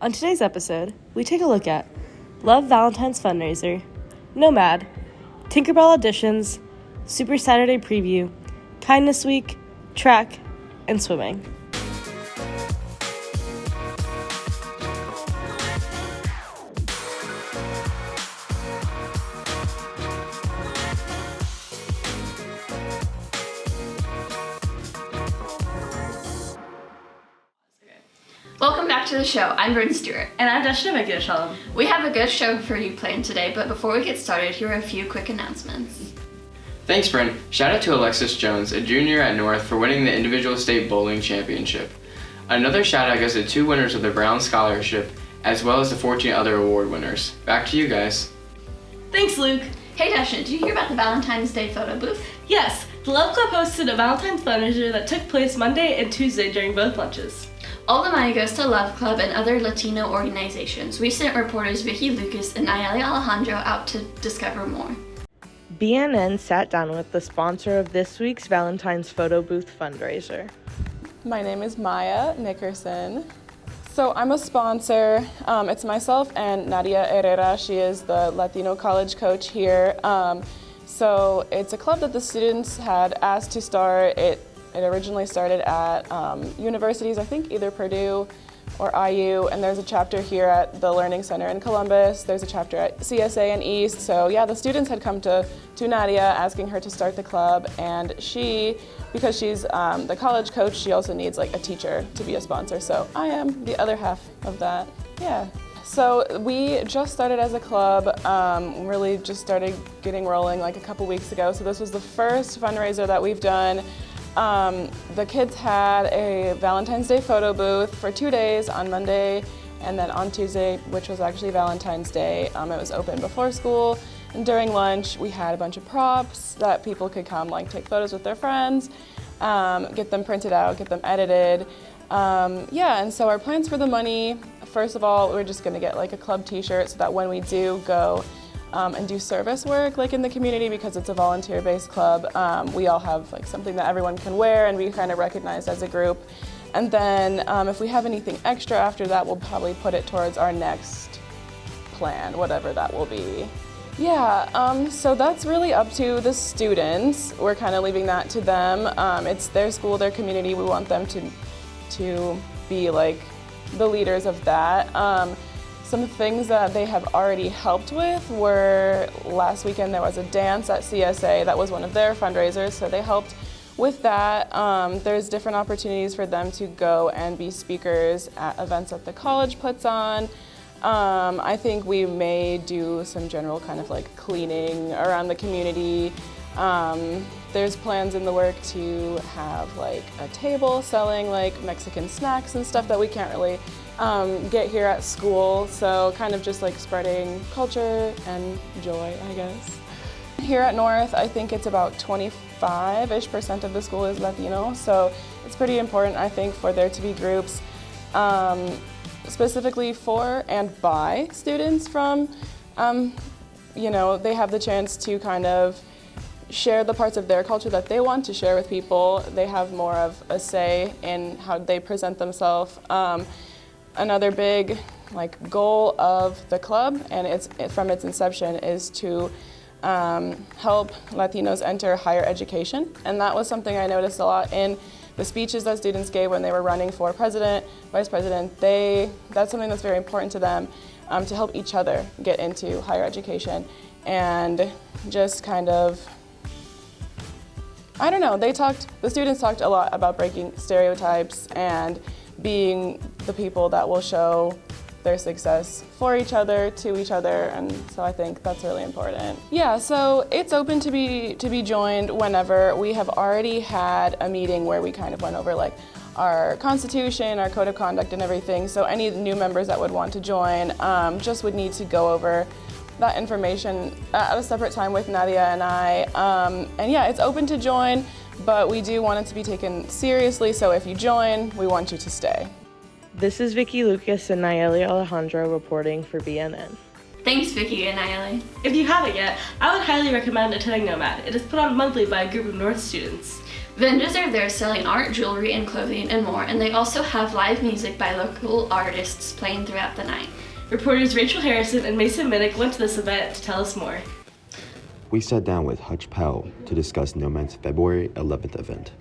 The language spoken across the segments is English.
On today's episode, we take a look at Love Valentine's Fundraiser, Nomad, Tinkerbell Auditions, Super Saturday Preview, Kindness Week, Track, and Swimming. Welcome back to the show. I'm Bryn Stewart. And I'm Dashna Meghashalam. We have a good show for you planned today, but before we get started, here are a few quick announcements. Thanks, Bryn. Shout out to Alexis Jones, a junior at North, for winning the Individual State Bowling Championship. Another shout out goes to 2 winners of the Brown Scholarship, as well as the 14 other award winners. Back to you guys. Thanks, Luke. Hey Dashna, did you hear about the Valentine's Day photo booth? Yes, the Love Club hosted a Valentine's fundraiser that took place Monday and Tuesday during both lunches. All the money goes to Love Club and other Latino organizations. We sent reporters Vicky Lucas and Nayeli Alejandro out to discover more. BNN sat down with the sponsor of this week's Valentine's Photo Booth fundraiser. My name is Maya Nickerson. So I'm a sponsor. It's myself and Nadia Herrera. She is the Latino college coach here. So it's a club that the students had asked to start. It originally started at universities, I think either Purdue or IU, and there's a chapter here at the Learning Center in Columbus. There's a chapter at CSA and East. So yeah, the students had come to Nadia asking her to start the club, and she, because she's the college coach, she also needs like a teacher to be a sponsor. So I am the other half of that, yeah. So we just started as a club, really just started getting rolling like a couple weeks ago. So this was the first fundraiser that we've done. The kids had a Valentine's Day photo booth for 2 days, on Monday and then on Tuesday, which was actually Valentine's Day. It was open before school, and during lunch we had a bunch of props that people could come like take photos with their friends, get them printed out, get them edited. And so our plans for the money, first of all, we're just gonna get like a club t-shirt so that when we do go and do service work like in the community, because it's a volunteer-based club, we all have like something that everyone can wear and we kind of recognized as a group. And then if we have anything extra after that, we'll probably put it towards our next plan, whatever that will be. Yeah, so that's really up to the students. We're kind of leaving that to them. It's their school, their community. We want them to be like the leaders of that. Some things that they have already helped with were, last weekend there was a dance at CSA. That was one of their fundraisers, so they helped with that. There's different opportunities for them to go and be speakers at events that the college puts on. I think we may do some general kind of like cleaning around the community. There's plans in the work to have like a table selling like Mexican snacks and stuff that we can't really get here at school, so kind of just like spreading culture and joy, I guess. Here at North, I think it's about 25-ish% of the school is Latino, so it's pretty important, I think, for there to be groups specifically for and by students from, they have the chance to kind of share the parts of their culture that they want to share with people. They have more of a say in how they present themselves. Another big goal of the club, and from its inception, is to help Latinos enter higher education. And that was something I noticed a lot in the speeches that students gave when they were running for president, vice president. That's something that's very important to them, to help each other get into higher education. And just kind of, I don't know, the students talked a lot about breaking stereotypes and being the people that will show their success for each other, to each other, and so I think that's really important. Yeah, so it's open to be joined whenever. We have already had a meeting where we kind of went over like our constitution, our code of conduct and everything, so any new members that would want to join just would need to go over that information at a separate time with Nadia and I. And yeah, it's open to join, but we do want it to be taken seriously, so if you join, we want you to stay. This is Vicky Lucas and Nayeli Alejandro reporting for BNN. Thanks, Vicky and Nayeli. If you haven't yet, I would highly recommend attending Nomad. It is put on monthly by a group of North students. Vendors are there selling art, jewelry, and clothing and more, and they also have live music by local artists playing throughout the night. Reporters Rachel Harrison and Mason Minnick went to this event to tell us more. We sat down with Hutch Powell to discuss Nomad's February 11th event.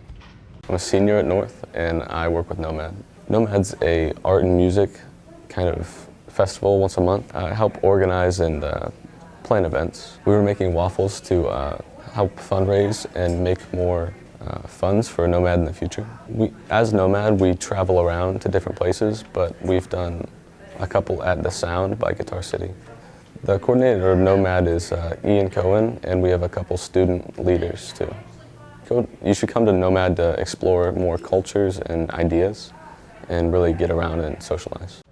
I'm a senior at North and I work with Nomad. Nomad's a art and music kind of festival once a month. I help organize and plan events. We were making waffles to help fundraise and make more funds for Nomad in the future. As Nomad, we travel around to different places, but we've done a couple at The Sound by Guitar City. The coordinator of Nomad is Ian Cohen, and we have a couple student leaders too. You should come to Nomad to explore more cultures and ideas and really get around and socialize.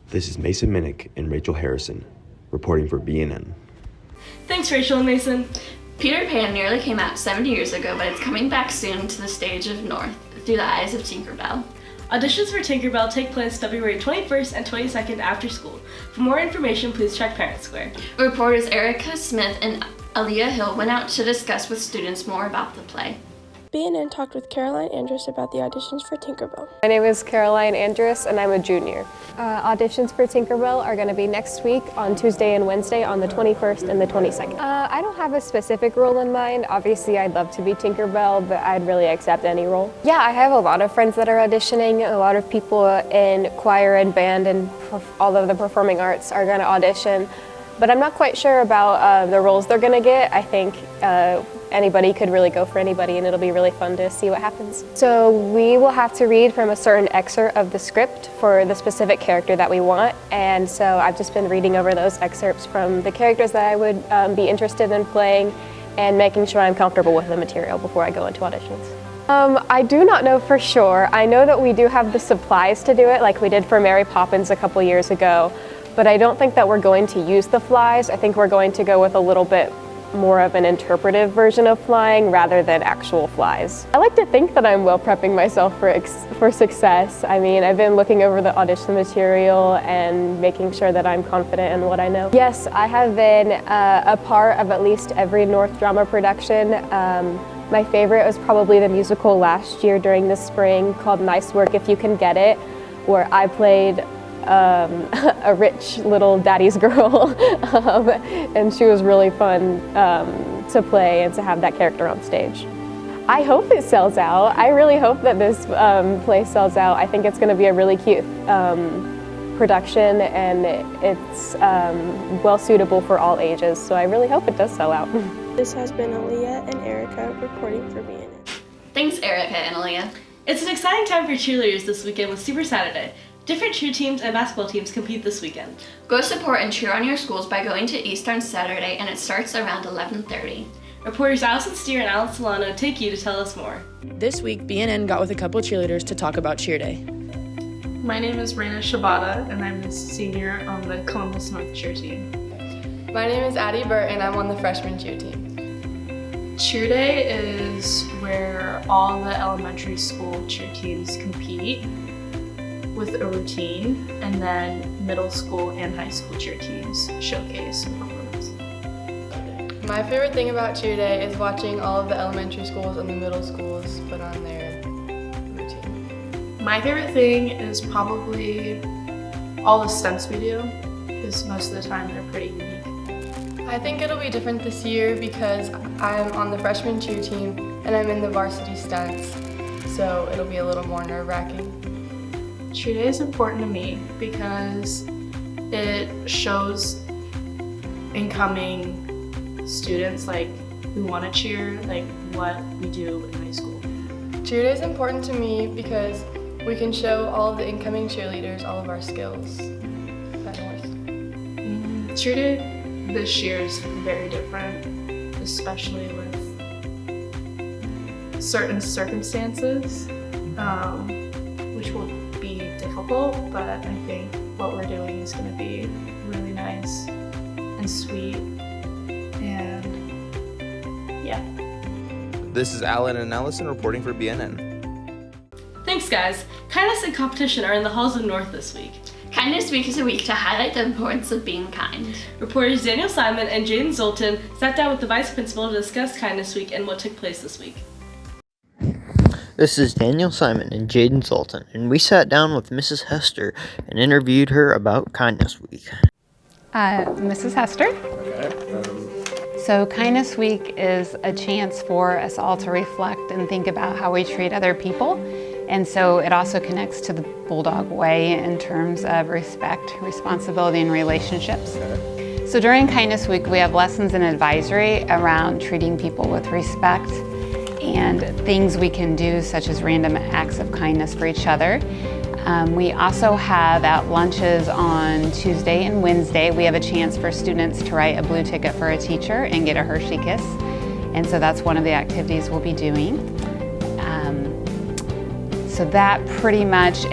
This is Mason Minnick and Rachel Harrison, reporting for BNN. Thanks, Rachel and Mason. Peter Pan nearly came out 70 years ago, but it's coming back soon to the stage of North through the eyes of Tinkerbell. Auditions for Tinkerbell take place February 21st and 22nd after school. For more information, please check Parent Square. Reporters Erica Smith and Aaliyah Hill went out to discuss with students more about the play. BNN talked with Caroline Andrus about the auditions for Tinkerbell. My name is Caroline Andrus and I'm a junior. Auditions for Tinkerbell are going to be next week on Tuesday and Wednesday on the 21st and the 22nd. I don't have a specific role in mind. Obviously I'd love to be Tinkerbell, but I'd really accept any role. Yeah, I have a lot of friends that are auditioning. A lot of people in choir and band and all of the performing arts are going to audition. But I'm not quite sure about the roles they're going to get. I think anybody could really go for anybody and it'll be really fun to see what happens. So we will have to read from a certain excerpt of the script for the specific character that we want, and so I've just been reading over those excerpts from the characters that I would be interested in playing and making sure I'm comfortable with the material before I go into auditions. I do not know for sure. I know that we do have the supplies to do it like we did for Mary Poppins a couple years ago, but I don't think that we're going to use the flies. I think we're going to go with a little bit more of an interpretive version of flying rather than actual flies. I like to think that I'm well prepping myself for success. I mean, I've been looking over the audition material and making sure that I'm confident in what I know. Yes, I have been a part of at least every North drama production. My favorite was probably the musical last year during the spring called Nice Work If You Can Get It, where I played a rich little daddy's girl, and she was really fun to play and to have that character on stage. I hope it sells out. I really hope that this play sells out. I think it's going to be a really cute production, and it's well suitable for all ages, so I really hope it does sell out. This has been Aaliyah and Erica reporting for BNN. Thanks, Erica and Aaliyah. It's an exciting time for cheerleaders this weekend with Super Saturday. Different cheer teams and basketball teams compete this weekend. Go support and cheer on your schools by going to East on Saturday, and it starts around 11:30. Reporters Allison Steer and Alex Solano take you to tell us more. This week, BNN got with a couple cheerleaders to talk about Cheer Day. My name is Raina Shabata, and I'm a senior on the Columbus North cheer team. My name is Addie Burt, and I'm on the freshman cheer team. Cheer Day is where all the elementary school cheer teams compete with a routine, and then middle school and high school cheer teams showcase and performance. My favorite thing about Cheer Day is watching all of the elementary schools and the middle schools put on their routine. My favorite thing is probably all the stunts we do, because most of the time they're pretty unique. I think it'll be different this year because I'm on the freshman cheer team and I'm in the varsity stunts, so it'll be a little more nerve-wracking. Cheer Day is important to me because it shows incoming students who want to cheer, what we do in high school. Cheer Day is important to me because we can show all of the incoming cheerleaders all of our skills at North. Cheer Day this year is very different, especially with certain circumstances, which will be difficult, but I think what we're doing is going to be really nice and sweet, and yeah. This is Alan and Allison reporting for BNN. Thanks, guys. Kindness and competition are in the halls of North this week. Kindness Week is a week to highlight the importance of being kind. Reporters Daniel Simon and Jaden Zoltan sat down with the vice principal to discuss Kindness Week and what took place this week. This is Daniel Simon and Jaden Zoltan, and we sat down with Mrs. Hester and interviewed her about Kindness Week. Mrs. Hester. So Kindness Week is a chance for us all to reflect and think about how we treat other people. And so it also connects to the Bulldog Way in terms of respect, responsibility, and relationships. So during Kindness Week, we have lessons and advisory around treating people with respect and things we can do, such as random acts of kindness for each other. We also have at lunches on Tuesday and Wednesday, we have a chance for students to write a blue ticket for a teacher and get a Hershey Kiss. And so that's one of the activities we'll be doing. So that pretty much,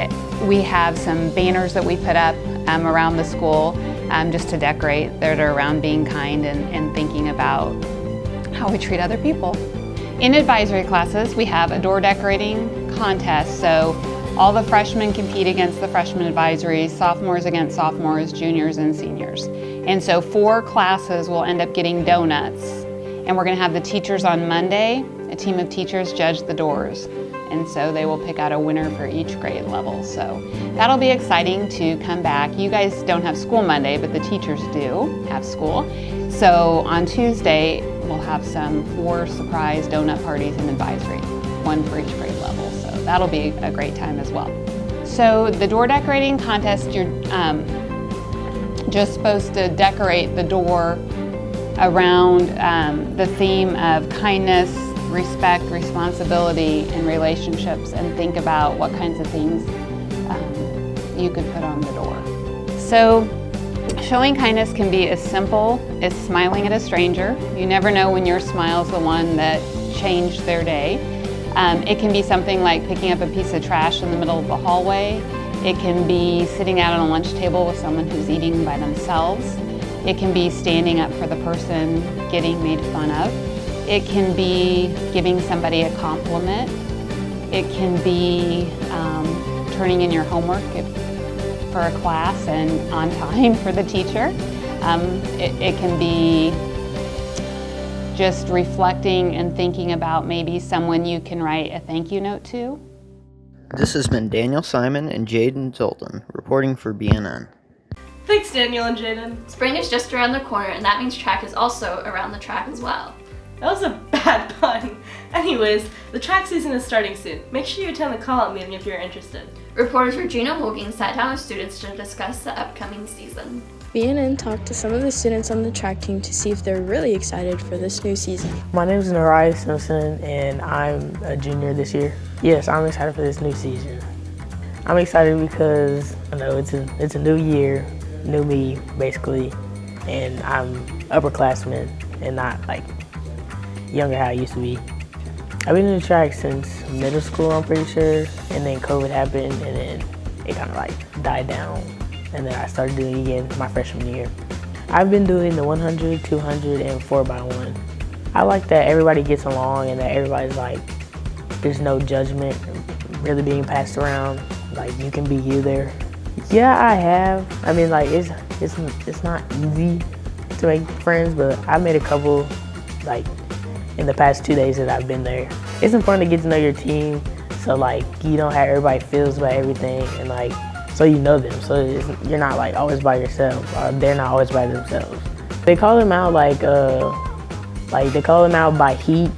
we have some banners that we put up around the school just to decorate that are around being kind and thinking about how we treat other people. In advisory classes, we have a door decorating contest. So all the freshmen compete against the freshman advisories, sophomores against sophomores, juniors and seniors. And so 4 classes will end up getting donuts. And we're gonna have the teachers on Monday, a team of teachers judge the doors. And so they will pick out a winner for each grade level. So that'll be exciting to come back. You guys don't have school Monday, but the teachers do have school. So on Tuesday, we'll have some 4 surprise donut parties in advisory, 1 for each grade level. So that'll be a great time as well. So the door decorating contest, you're just supposed to decorate the door around the theme of kindness, respect, responsibility, and relationships, and think about what kinds of things you could put on the door. So showing kindness can be as simple as smiling at a stranger. You never know when your smile is the one that changed their day. It can be something like picking up a piece of trash in the middle of the hallway. It can be sitting out on a lunch table with someone who's eating by themselves. It can be standing up for the person getting made fun of. It can be giving somebody a compliment. It can be turning in your homework for a class and on time for the teacher. It can be just reflecting and thinking about maybe someone you can write a thank you note to. This has been Daniel Simon and Jaden Zoltan reporting for BNN. Thanks, Daniel and Jaden. Spring is just around the corner, and that means track is also around the track as well. That was a bad pun. Anyways, the track season is starting soon. Make sure you attend the call-out meeting if you're interested. Reporters Regina Hogan sat down with students to discuss the upcoming season. BNN talked to some of the students on the track team to see if they're really excited for this new season. My name is Nariah Simpson, and I'm a junior this year. Yes, I'm excited for this new season. I'm excited because I know it's a new year, new me, basically, and I'm upperclassman and not like younger how I used to be. I've been in the track since middle school, I'm pretty sure, and then COVID happened, and then it kind of like died down, and then I started doing it again my freshman year. I've been doing the 100, 200, and 4x1. I like that everybody gets along and that everybody's like, there's no judgment really being passed around. Like, you can be you there. Yeah, I have. I mean, like, it's not easy to make friends, but I made a couple, like, in the past 2 days that I've been there. It's important to get to know your team, so like you know how everybody feels about everything, and like so you know them, so you're not like always by yourself, or they're not always by themselves. They call them out like they call them out by heat,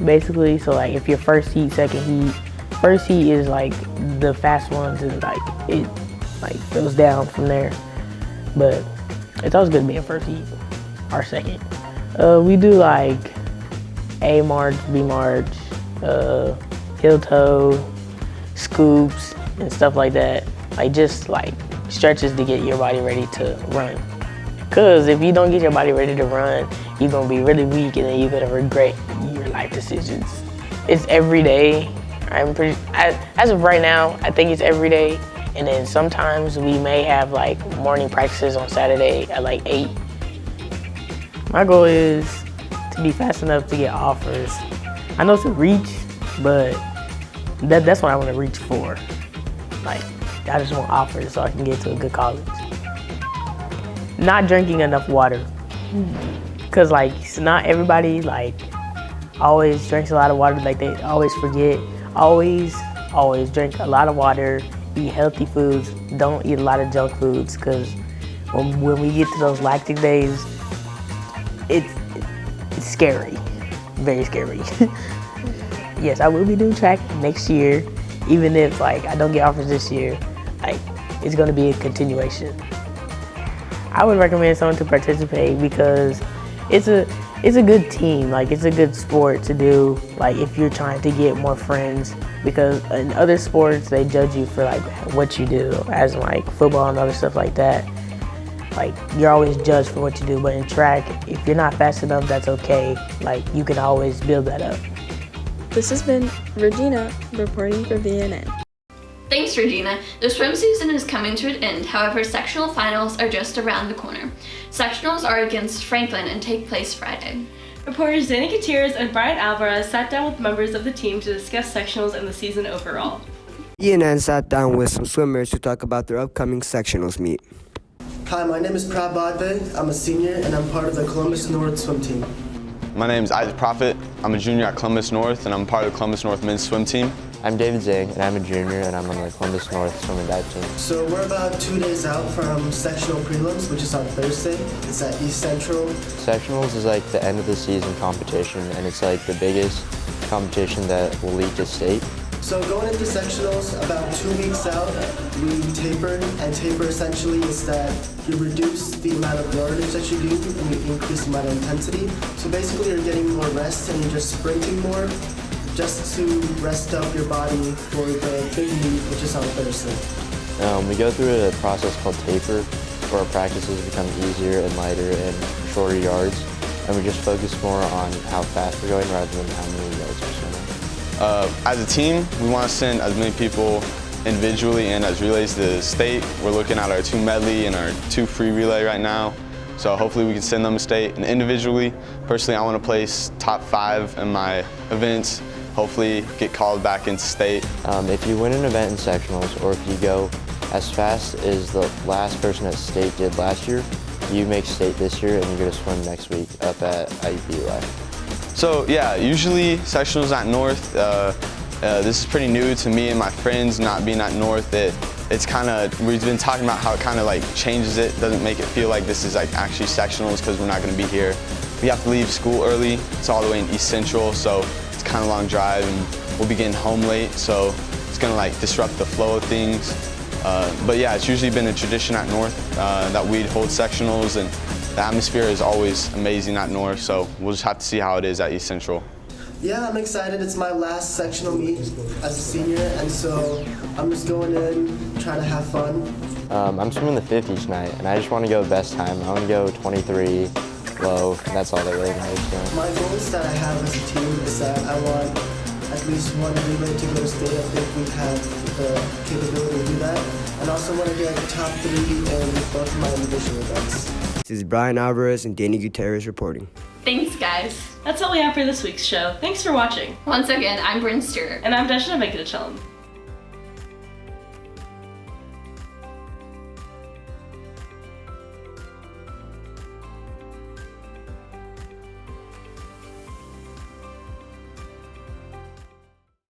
basically. So like if you're first heat, second heat, first heat is like the fast ones, and like it like goes down from there. But it's always good to be in first heat or second. We do like A march, B march, heel toe, scoops, and stuff like that. Like just like stretches to get your body ready to run. Cause if you don't get your body ready to run, you're gonna be really weak and then you're gonna regret your life decisions. It's every day. As of right now, I think it's every day. And then sometimes we may have like morning practices on Saturday at like 8. My goal is to be fast enough to get offers. I know it's a reach, but that's what I want to reach for. Like, I just want offers so I can get to a good college. Not drinking enough water. Cause like, not everybody like always drinks a lot of water. Like they always forget. always drink a lot of water, eat healthy foods, don't eat a lot of junk foods, because when we get to those lactic days, it's scary, very scary. Yes, I will be doing track next year, even if like I don't get offers this year, like it's gonna be a continuation. I would recommend someone to participate because it's a good team, like it's a good sport to do, like if you're trying to get more friends, because in other sports they judge you for like what you do, as in like football and other stuff like that. Like you're always judged for what you do, but in track, if you're not fast enough, that's okay. Like you can always build that up. This has been Regina reporting for VNN. Thanks, Regina. The swim season is coming to an end, however, sectional finals are just around the corner. Sectionals are against Franklin and take place Friday. Reporters Danny Gutierrez and Brian Alvarez sat down with members of the team to discuss sectionals and the season overall. ENN sat down with some swimmers to talk about their upcoming sectionals meet. Hi, my name is Prab Badve. I'm a senior and I'm part of the Columbus North swim team. My name is Isaac Prophet. I'm a junior at Columbus North and I'm part of the Columbus North men's swim team. I'm David Zang, and I'm a junior, and I'm on the Columbus North swim and dive team. So we're about 2 days out from sectional prelims, which is on Thursday. It's at East Central. Sectionals is like the end of the season competition, and it's like the biggest competition that will lead to state. So going into sectionals, about 2 weeks out, we taper, and taper essentially is that you reduce the amount of yardage that you do and you increase the amount of intensity. So basically you're getting more rest and you're just sprinting more, just to rest up your body for the big meet, which is on Thursday. We go through a process called taper, where our practices become easier and lighter and shorter yards, and we just focus more on how fast we're going rather than how many yards we're swimming. As a team, we want to send as many people individually and as relays to state. We're looking at our 2 medley and our 2 free relay right now. So hopefully we can send them to state. And individually, personally, I want to place top 5 in my events. Hopefully get called back into state. If you win an event in sectionals, or if you go as fast as the last person at state did last year, you make state this year and you're going to swim next week up at IUPUI. So yeah, usually sectionals at North. This is pretty new to me and my friends, not being at North. It's kind of, we've been talking about how it kind of like changes it, doesn't make it feel like this is like actually sectionals because we're not going to be here. We have to leave school early. It's all the way in East Central, so it's kind of a long drive and we'll be getting home late, so it's going to like disrupt the flow of things. But yeah, it's usually been a tradition at North that we'd hold sectionals, and the atmosphere is always amazing at North, so we'll just have to see how it is at East Central. Yeah, I'm excited. It's my last sectional meet as a senior, and so I'm just going in, trying to have fun. I'm swimming the 50s tonight, and I just want to go best time. I want to go 23 low, and that's all that really matters. So. My goals that I have as a team is that I want at least 1 relay to go to state. I think we have the capability to do that. And also want to get top 3 in both of my individual events. This is Brian Alvarez and Danny Gutierrez reporting. Thanks, guys. That's all we have for this week's show. Thanks for watching. Once again, I'm Bryn Stewart. And I'm Deshna Venkatachalam.